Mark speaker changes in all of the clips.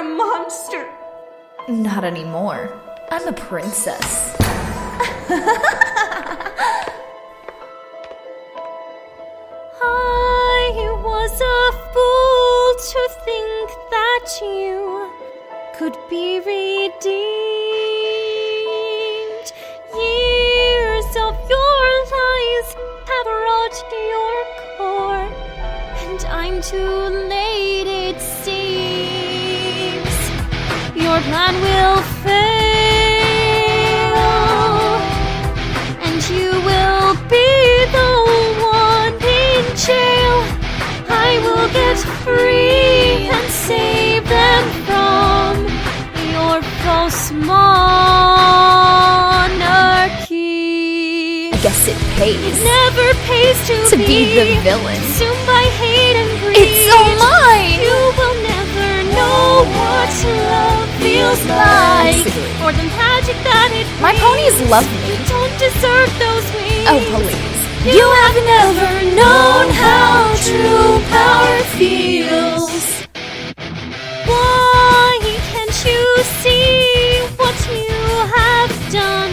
Speaker 1: a monster.
Speaker 2: Not anymore. I'm a princess.
Speaker 1: I was a fool to think that you could be redeemed. Years of your lies have rot your core, and I'm too late, it seems. Your plan will fail, and you will be the one in jail. I will get free and save them from your false monarchy.
Speaker 2: I guess it pays
Speaker 1: It never pays
Speaker 2: to be the villain.
Speaker 1: Consumed by hate and greed.
Speaker 2: It's all mine!
Speaker 1: You will never know what love feels like,
Speaker 2: disagree.
Speaker 1: or the magic that it
Speaker 2: My ponies
Speaker 1: brings.
Speaker 2: love me.
Speaker 1: You don't deserve those wings.
Speaker 2: Oh, please.
Speaker 1: You have never known how true power feels. Why can't you see what you have done?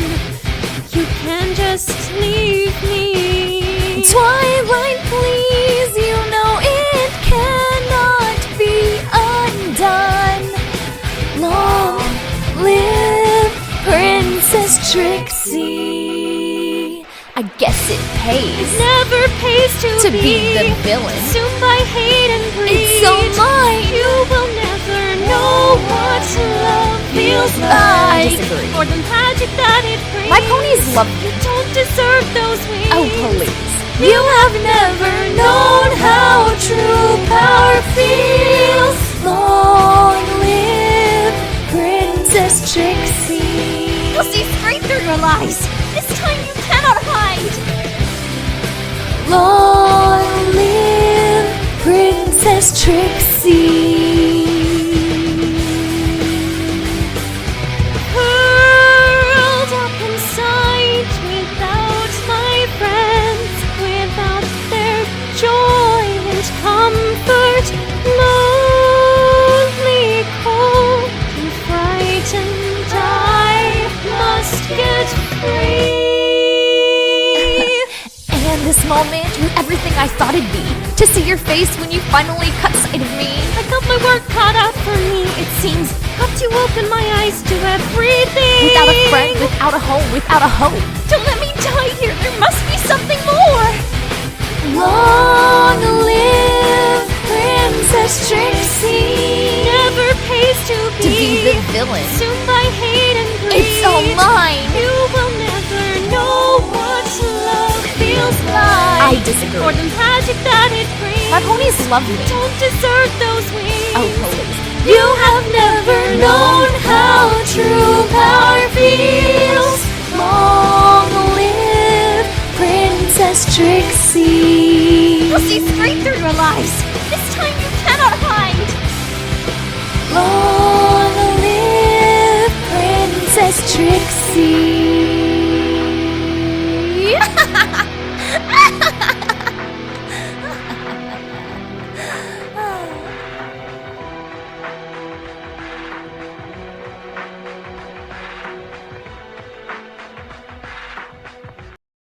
Speaker 1: You can just leave me.
Speaker 2: Twilight, please, you know it cannot be undone. Long live Princess Trixie. I guess it pays
Speaker 1: Never pays
Speaker 2: to be the villain.
Speaker 1: Consumed by hate and greed.
Speaker 2: It's all mine!
Speaker 1: You will never know what love feels
Speaker 2: I
Speaker 1: like,
Speaker 2: disagree.
Speaker 1: or the magic that it brings.
Speaker 2: My ponies love
Speaker 1: You
Speaker 2: me.
Speaker 1: don't deserve those wings.
Speaker 2: Oh, please.
Speaker 1: You have never known how true power feels.
Speaker 2: Long live Princess Trixie.
Speaker 1: You'll see straight through your lies. This time you cannot hide.
Speaker 2: Long live Princess Trixie.
Speaker 1: Curled up inside without my friends, without their joy and comfort, lonely, cold, and frightened, I must get free.
Speaker 2: And this moment was everything I thought it'd be. To see your face when you finally cut sight of me.
Speaker 1: I got my work cut out for me, it seems. Got to open my eyes to everything.
Speaker 2: Without a friend, without a home, without a hope.
Speaker 1: Don't let me die here, there must be something more.
Speaker 2: Long live Princess Trixie.
Speaker 1: Never pays to
Speaker 2: be the villain.
Speaker 1: Consumed by hate and greed.
Speaker 2: It's all mine.
Speaker 1: You will never know what love feels like,
Speaker 2: I disagree.
Speaker 1: or the magic that it brings.
Speaker 2: My ponies love me.
Speaker 1: Don't deserve those wings.
Speaker 2: Oh, please.
Speaker 1: You have never known how true power feels.
Speaker 2: Long live Princess Trixie.
Speaker 1: You'll see straight through your lies. This time you cannot hide.
Speaker 2: Long live Princess Trixie.